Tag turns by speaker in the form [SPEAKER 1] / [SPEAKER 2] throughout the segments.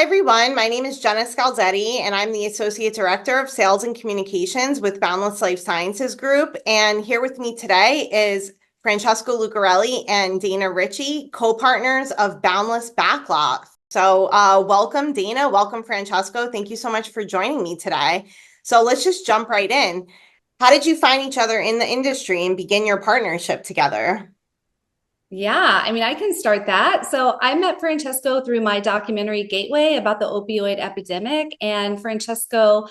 [SPEAKER 1] everyone. My name is Jenna Scalzetti, and I'm the Associate Director of Sales and Communications with Boundless Life Sciences Group. And here with me today is Francesco Lucarelli and Dana Ritchie, co-partners of Boundless+Backlot. So welcome, Dana. Welcome, Francesco. Thank you so much for joining me today. So let's just jump right in. How did you find each other in the industry and begin your partnership together?
[SPEAKER 2] Yeah, I can start that. So I met Francesco through my documentary Gateway about the opioid epidemic. And Francesco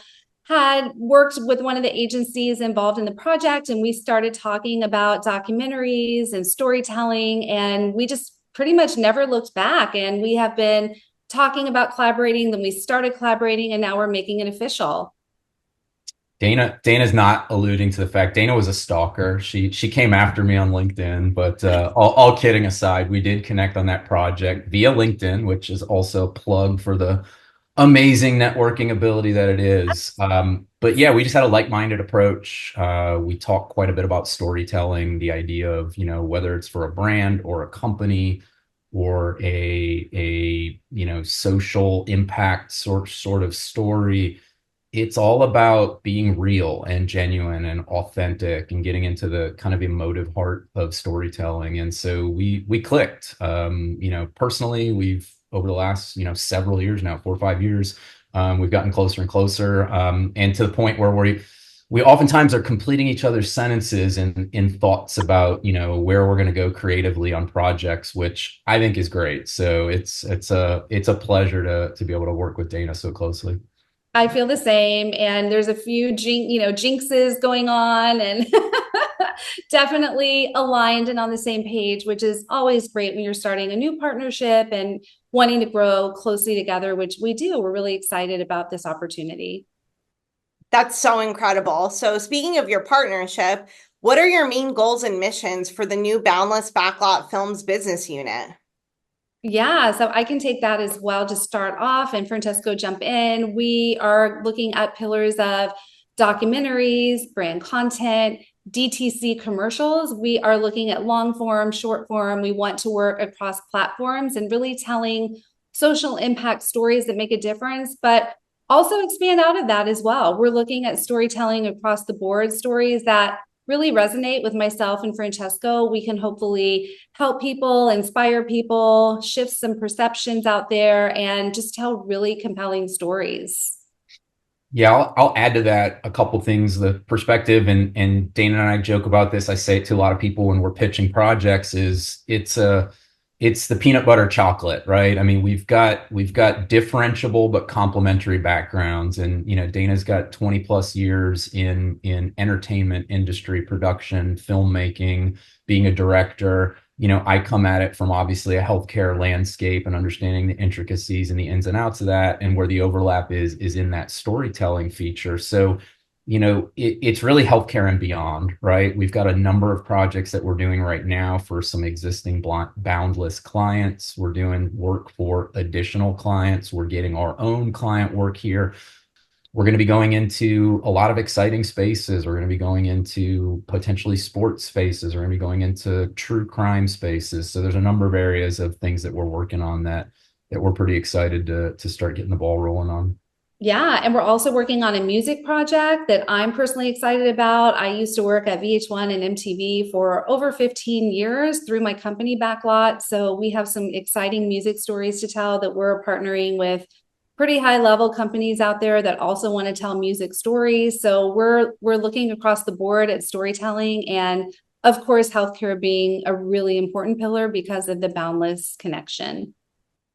[SPEAKER 2] had worked with one of the agencies involved in the project. And we started talking about documentaries and storytelling. And we just pretty much never looked back. And we have been talking about collaborating. Then we started collaborating, and now we're making it official.
[SPEAKER 3] Dana's not alluding to the fact Dana was a stalker. She came after me on LinkedIn, but all kidding aside, we did connect on that project via LinkedIn, which is also a plug for the amazing networking ability that it is. But yeah, we just had a like-minded approach. We talked quite a bit about storytelling, the idea of, whether it's for a brand or a company or a social impact sort of story. It's all about being real and genuine and authentic and getting into the kind of emotive heart of storytelling. And so we clicked. Personally, we've over the last several years now, 4 or 5 years, we've gotten closer and closer, and to the point where we oftentimes are completing each other's sentences in thoughts about where we're going to go creatively on projects, which I think is great. So it's a pleasure to be able to work with Dana so closely.
[SPEAKER 2] I feel the same, and there's a few jinxes going on, and definitely aligned and on the same page, which is always great when you're starting a new partnership and wanting to grow closely together, which we do. We're really excited about this opportunity.
[SPEAKER 1] That's so incredible. So speaking of your partnership, what are your main goals and missions for the new Boundless+Backlot Films business unit?
[SPEAKER 2] Yeah, so I can take that as well to start off, and Francesco jump in. We are looking at pillars of documentaries, brand content, DTC commercials. We are looking at long form, short form. We want to work across platforms and really telling social impact stories that make a difference, but also expand out of that as well. We're looking at storytelling across the board, stories that really resonate with myself and Francesco. We can hopefully help people, inspire people, shift some perceptions out there, and just tell really compelling stories.
[SPEAKER 3] Yeah, I'll add to that a couple things. The perspective, and Dana and I joke about this. I say it to a lot of people when we're pitching projects, is it's the peanut butter chocolate, right? I mean, we've got differentiable but complementary backgrounds, and Dana's got 20 plus years in entertainment industry production, filmmaking, being a director. I come at it from obviously a healthcare landscape and understanding the intricacies and the ins and outs of that, and where the overlap is in that storytelling feature. So it's really healthcare and beyond, right? We've got a number of projects that we're doing right now for some existing Boundless clients. We're doing work for additional clients. We're getting our own client work here. We're going to be going into a lot of exciting spaces. We're going to be going into potentially sports spaces. We're going to be going into true crime spaces. So there's a number of areas of things that we're working on that we're pretty excited to start getting the ball rolling on.
[SPEAKER 2] Yeah, and we're also working on a music project that I'm personally excited about. I used to work at VH1 and MTV for over 15 years through my company Backlot. So we have some exciting music stories to tell that we're partnering with pretty high level companies out there that also want to tell music stories. So we're looking across the board at storytelling, and of course healthcare being a really important pillar because of the Boundless connection.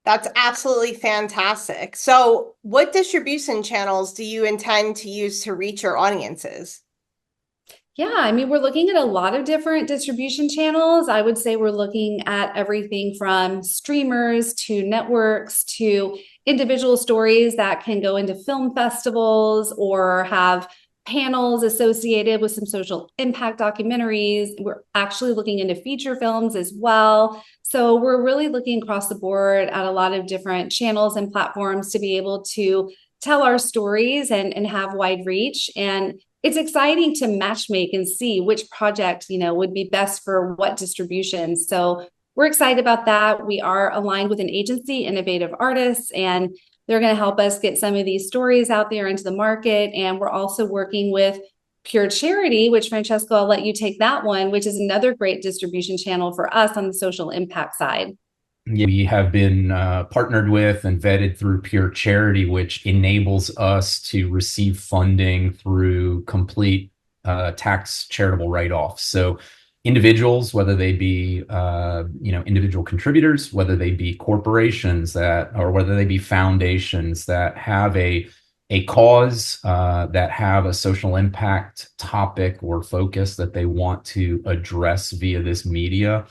[SPEAKER 1] That's absolutely fantastic. So, what distribution channels do you intend to use to reach your audiences?
[SPEAKER 2] Yeah, we're looking at a lot of different distribution channels. I would say we're looking at everything from streamers to networks to individual stories that can go into film festivals or have panels associated with some social impact documentaries. We're actually looking into feature films as well. So we're really looking across the board at a lot of different channels and platforms to be able to tell our stories and have wide reach. And it's exciting to matchmake and see which project would be best for what distribution. So we're excited about that. We are aligned with an agency, Innovative Artists, and they're going to help us get some of these stories out there into the market. And we're also working with Pure Charity, which Francesco, I'll let you take that one, which is another great distribution channel for us on the social impact side.
[SPEAKER 3] We have been partnered with and vetted through Pure Charity, which enables us to receive funding through complete tax charitable write-offs. So individuals, whether they be individual contributors, whether they be corporations or whether they be foundations that have a cause, that have a social impact topic or focus that they want to address via this media,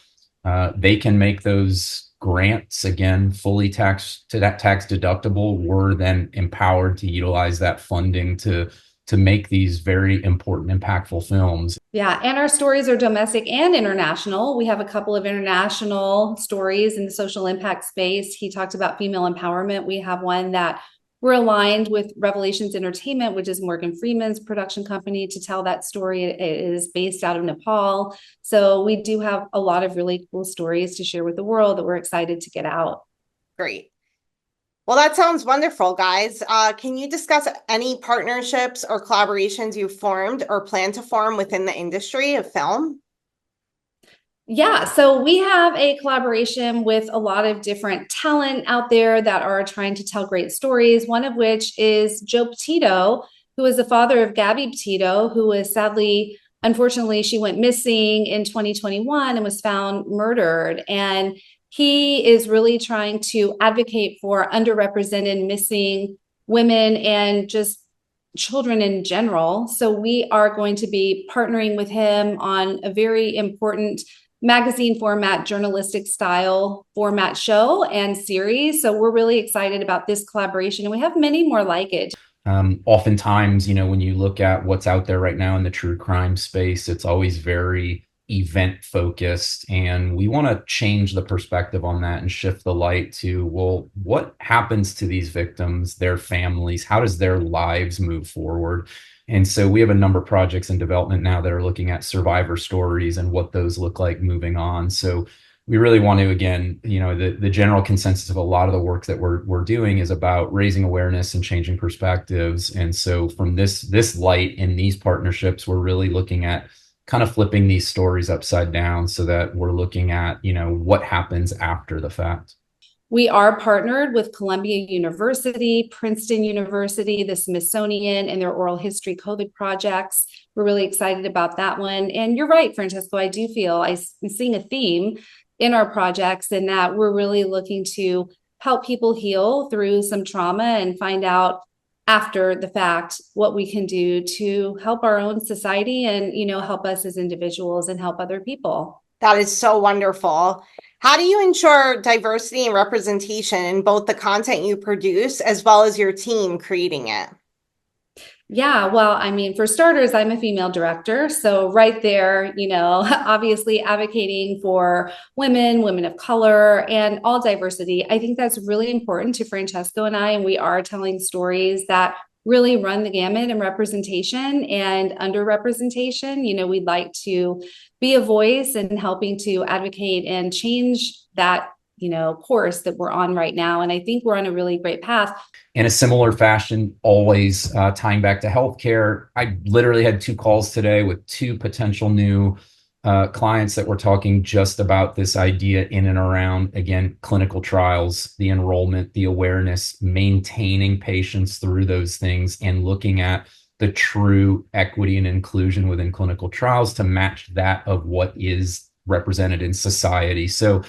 [SPEAKER 3] they can make those grants, again, fully tax deductible. We're then empowered to utilize that funding to make these very important, impactful films.
[SPEAKER 2] Yeah, and our stories are domestic and international. We have a couple of international stories in the social impact space. He talked about female empowerment. We have one that we're aligned with Revelations Entertainment, which is Morgan Freeman's production company, to tell that story. It is based out of Nepal. So we do have a lot of really cool stories to share with the world that we're excited to get out.
[SPEAKER 1] Great. Well, that sounds wonderful, guys. Can you discuss any partnerships or collaborations you've formed or plan to form within the industry of film?
[SPEAKER 2] Yeah, so we have a collaboration with a lot of different talent out there that are trying to tell great stories, one of which is Joe Petito, who is the father of Gabby Petito, who was sadly, unfortunately, she went missing in 2021 and was found murdered. And he is really trying to advocate for underrepresented missing women and just children in general. So we are going to be partnering with him on a very important magazine format, journalistic style format show and series. So we're really excited about this collaboration, and we have many more like it.
[SPEAKER 3] Oftentimes, when you look at what's out there right now in the true crime space, it's always very event focused, and we want to change the perspective on that and shift the light to, well, what happens to these victims, their families? How does their lives move forward? And so we have a number of projects in development now that are looking at survivor stories and what those look like moving on. So we really want to, again, the general consensus of a lot of the work that we're doing is about raising awareness and changing perspectives. And so from this light in these partnerships, we're really looking at kind of flipping these stories upside down so that we're looking at, what happens after the fact.
[SPEAKER 2] We are partnered with Columbia University, Princeton University, the Smithsonian, and their oral history COVID projects. We're really excited about that one. And you're right, Francesco, I do feel I'm seeing a theme in our projects, in that we're really looking to help people heal through some trauma and find out after the fact what we can do to help our own society and, help us as individuals and help other people.
[SPEAKER 1] That is so wonderful. How do you ensure diversity and representation in both the content you produce as well as your team creating it?
[SPEAKER 2] Yeah, well, for starters, I'm a female director. So right there, obviously advocating for women of color, and all diversity. I think that's really important to Francesco and I, and we are telling stories that really run the gamut in representation and underrepresentation. We'd like to be a voice and helping to advocate and change that course that we're on right now. And I think we're on a really great path.
[SPEAKER 3] In a similar fashion, always tying back to healthcare, I literally had 2 calls today with 2 potential new clients that were talking just about this idea in and around, again, clinical trials, the enrollment, the awareness, maintaining patients through those things, and looking at the true equity and inclusion within clinical trials to match that of what is represented in society. So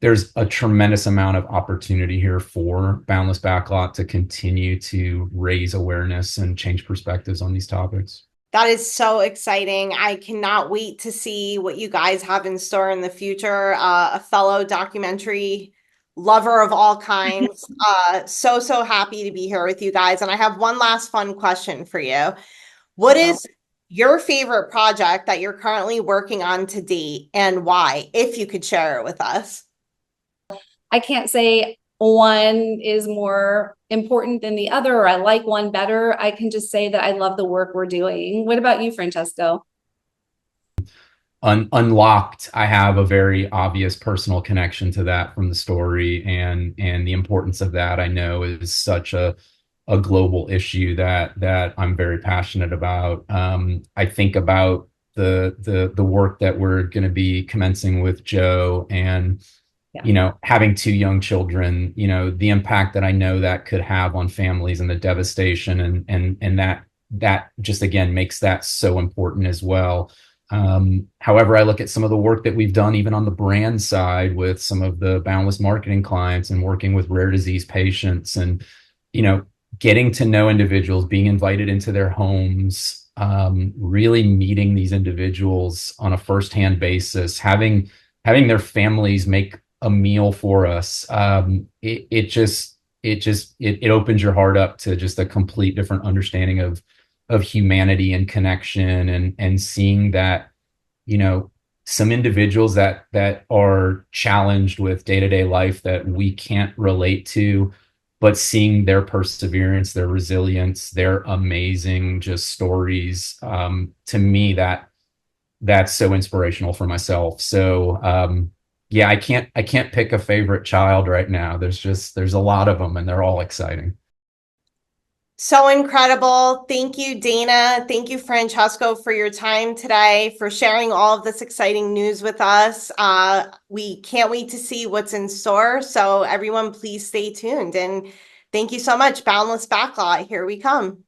[SPEAKER 3] there's a tremendous amount of opportunity here for Boundless+Backlot to continue to raise awareness and change perspectives on these topics.
[SPEAKER 1] That is so exciting. I cannot wait to see what you guys have in store in the future. A fellow documentary lover of all kinds. So happy to be here with you guys. And I have one last fun question for you. What is your favorite project that you're currently working on to date, and why, if you could share it with us?
[SPEAKER 2] I can't say one is more important than the other, or I like one better. I can just say that I love the work we're doing. What about you, Francesco?
[SPEAKER 3] unlocked, I have a very obvious personal connection to that from the story, and the importance of that I know is such a global issue that I'm very passionate about. I think about the work that we're going to be commencing with Joe, and having two young children, the impact that I know that could have on families and the devastation, and that just again makes that so important as well. However, I look at some of the work that we've done even on the brand side with some of the Boundless marketing clients and working with rare disease patients, and you know getting to know individuals, being invited into their homes, really meeting these individuals on a firsthand basis, having their families make a meal for us. It opens your heart up to just a complete different understanding of humanity and connection, and seeing that some individuals that are challenged with day-to-day life that we can't relate to, but seeing their perseverance, their resilience, their amazing just stories, to me that's so inspirational for myself. So yeah, I can't pick a favorite child right now. There's a lot of them, and they're all exciting.
[SPEAKER 1] So incredible. Thank you, Dana. Thank you, Francesco, for your time today, for sharing all of this exciting news with us. We can't wait to see what's in store. So everyone, please stay tuned. And thank you so much. Boundless Backlot, here we come.